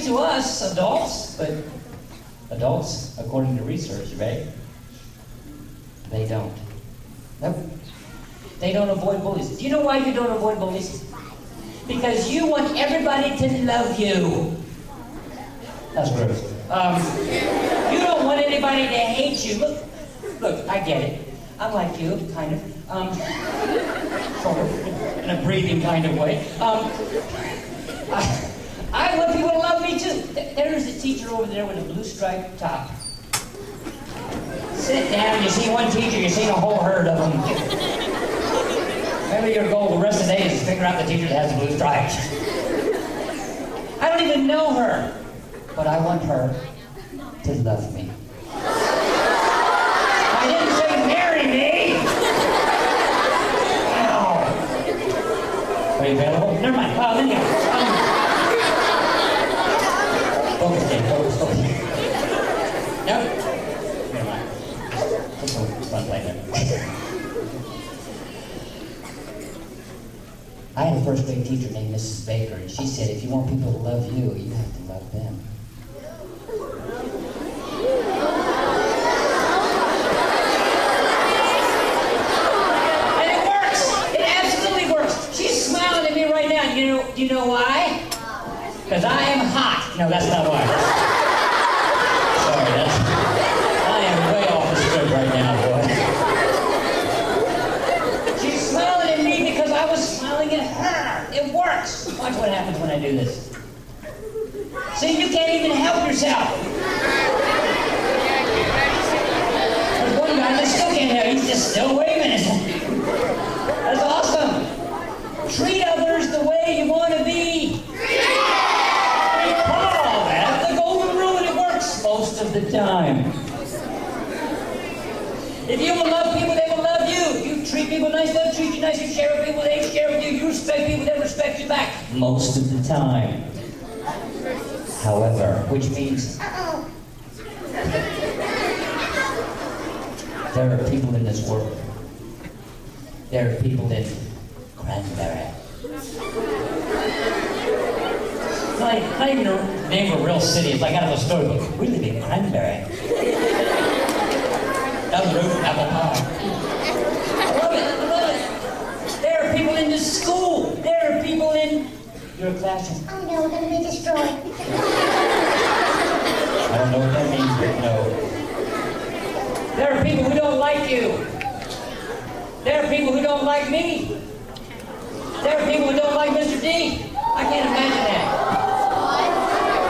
nice to us adults, but adults, according to research, right? They don't. Nope. They don't avoid bullies. Do you know why you don't avoid bullies? Because you want everybody to love you. That's gross. You don't want anybody to hate you. Look, I get it. I'm like you, kind of. Sort of, in a breathing kind of way. I want people to love me too. There's a teacher over there with a blue striped top. Sit down, you see one teacher, you see a whole herd of them. Maybe your goal the rest of the day is to figure out the teacher that has blue stripes. I don't even know her, but I want her to love me. I didn't say marry me! Ow. Are you available? Never mind. Anyhow. Focus, Dave. Focus. Nope. Never mind. It's fun playing there. I had a first grade teacher named Mrs. Baker, and she said, if you want people to love you, you have to love them. And it works! It absolutely works! She's smiling at me right now. Do you know why? Because I am hot. No, that's not why. Sorry, I am way off the script right now, boy. She's smiling at me because I was smiling at her. It works. Watch what happens when I do this. See, you can't even help yourself. There's one guy that still can't help. He's just still waving. That's awesome. Treat others the way you want to be. Most of the time. If you will love people, they will love you. You treat people nice, they'll treat you nice. You share with people, they share with you. You respect people, they respect you back. Most of the time. However, which means there are people in this world. There are people in Cranberry. Not even the name of a real city. It's like out of a storybook. We live in Cranberry. Down the road from apple pie. I love it. I love it. There are people in this school. There are people in your classroom. Oh no, we're going to be destroyed. I don't know what that means, but no. There are people who don't like you. There are people who don't like me. There are people who don't like Mr. D. I can't imagine that.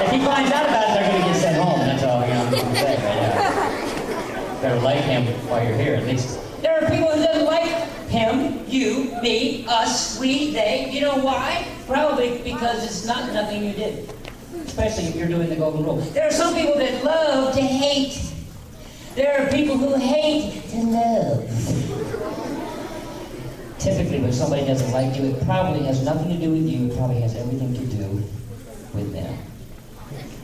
If he finds out about it, they're going to get sent home. That's all I'm going to say right now. Better like him while you're here, at least. There are people who don't like him, you, me, us, we, they. You know why? Probably because it's not nothing you did. Especially if you're doing the golden rule. There are some people that love to hate. There are people who hate to love. Typically, when somebody doesn't like you, it probably has nothing to do with you. It probably has everything to do with them.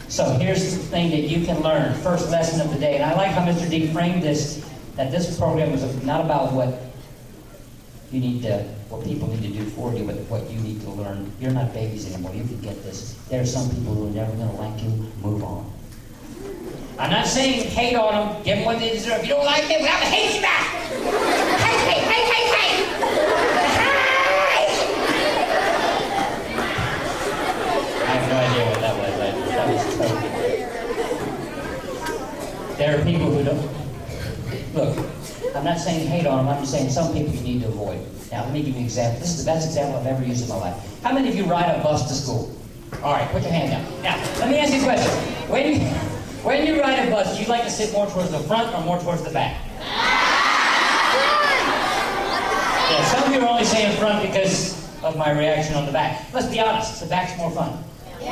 So here's the thing that you can learn. First lesson of the day. And I like how Mr. D framed this, that this program is not about what you need to, what people need to do for you, but what you need to learn. You're not babies anymore. You can get this. There are some people who are never going to like you. Move on. I'm not saying hate on them. Give them what they deserve. If you don't like them, well, I'm going to hate you back. Hate, hate, hate, hate, hate. I have no idea what that was. That was totally. There are people who don't. Look, I'm not saying hate on them. I'm just saying some people you need to avoid. Now, let me give you an example. This is the best example I've ever used in my life. How many of you ride a bus to school? All right, put your hand down. Now, let me ask you a question. When you ride a bus, do you like to sit more towards the front or more towards the back? Yeah, some of you are only saying front because of my reaction on the back. Let's be honest, the back's more fun. I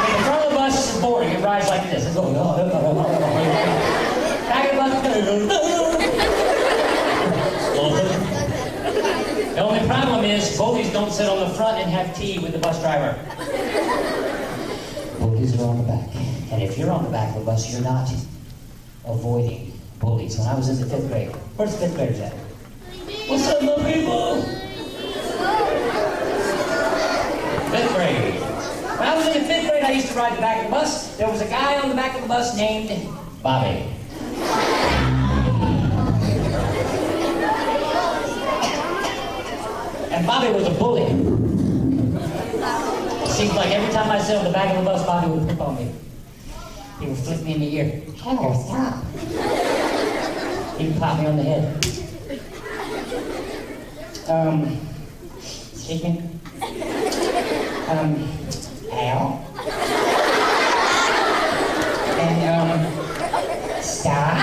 mean, the front of the bus is boring. It rides like this. It's going, back of the bus, the only problem is bullies don't sit on the front and have tea with the bus driver. Bullies are on the back. And if you're on the back of the bus, you're not avoiding bullies. When I was in the 5th grade, where's the 5th graders at? What's up, little people? 5th grade. When I was in the 5th grade, I used to ride the back of the bus. There was a guy on the back of the bus named Bobby. And Bobby was a bully. It seemed like every time I sit on the back of the bus, Bobby would pick on me. He would flick me in the ear. Taylor, stop. He would pop me on the head. Excuse me? Al? And, stop.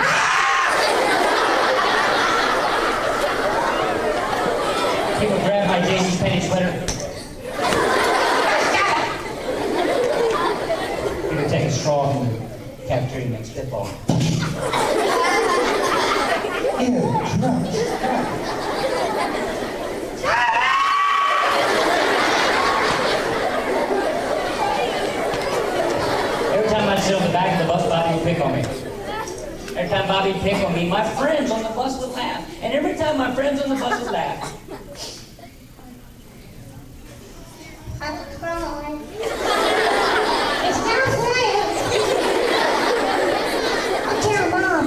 He would grab my J.C. Penney sweater. He would take a straw from the cafeteria and make spitball. Ew, gross. Every time I'd sit on the back of the bus, Bobby would pick on me. Every time Bobby would pick on me, my friends on the bus would laugh. And every time my friends on the bus would laugh, I'm crying. It's not fair. I'll tell Mom.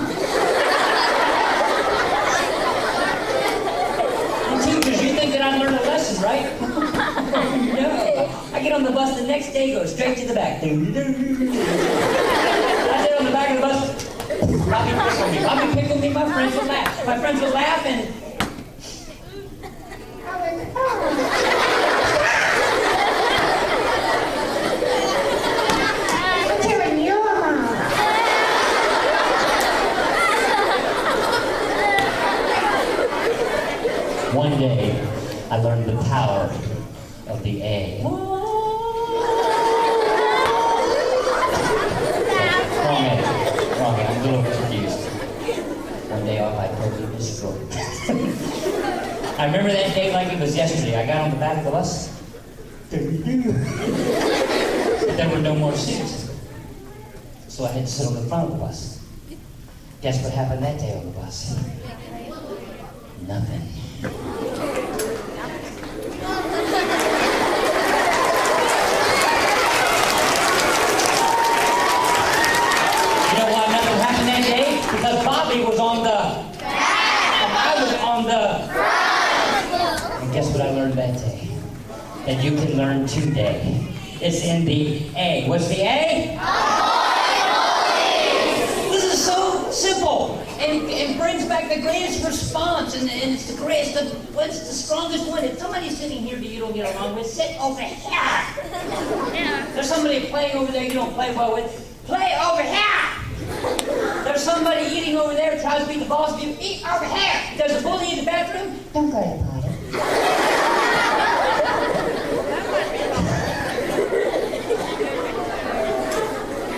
and teachers, you think that I learned a lesson, right? No. I get on the bus the next day, go straight to the back. I sit on the back of the bus. Bobby picked on me. Bobby picked on me. My friends would laugh. My friends would laugh and... I'm telling your Mom. One day, I learned the power of the A. Wrong A. Wrong A. I'm a little confused. One day off, I totally destroyed. I remember that day like it was yesterday. I got on the back of the bus. There were no more seats. So I had to sit on the front of the bus. Guess what happened that day on the bus? Nothing. Because Bobby was on the back, and I was on the front. And guess what I learned that day? That you can learn today. It's in the A. What's the A? This is so simple, and brings back the greatest response, and it's the greatest. What's the strongest one? If somebody's sitting here that you don't get along with, sit over here. There's somebody playing over there you don't play well with. Play over here. There's somebody eating over there, tries to be the boss of you. Eat over here. There's a bully in the bathroom. Don't go to the potty.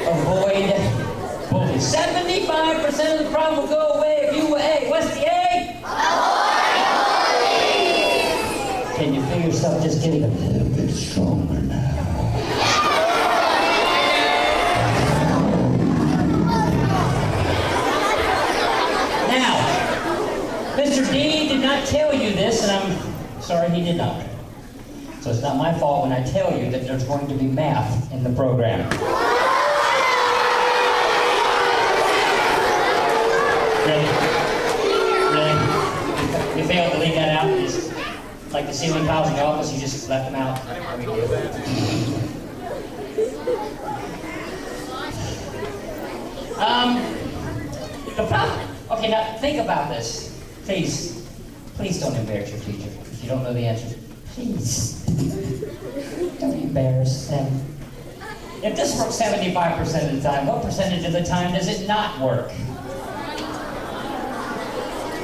Avoid bullying. 75% of the problem will go away if you were A. What's the A? Avoid bullying. Can you feel yourself just getting a little bit stronger now? Mr. D did not tell you this, and I'm sorry he did not. So it's not my fault when I tell you that there's going to be math in the program. Really? Really? You failed to leave that out? Just like the ceiling tiles in the office, you just left them out? The problem... Okay, now think about this. Please don't embarrass your teacher. If you don't know the answers, please don't embarrass them. If this works 75% of the time, what percentage of the time does it not work?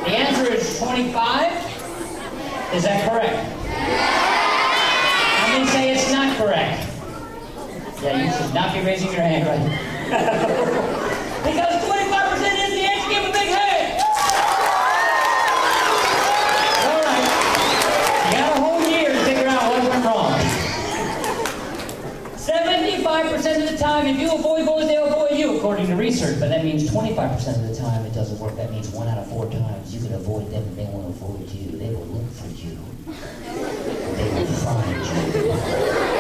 The answer is 25. Is that correct? I'm going to say it's not correct. Yeah, you should not be raising your hand right now. Because 25% is the answer. Give a big hand. All right. You got a whole year to figure out what went wrong. 75% of the time, if you avoid bullies, they'll avoid you, according to research. But that means 25% of the time it doesn't work. That means 1 out of 4 times you can avoid them and they won't avoid you. They will look for you. They will find you.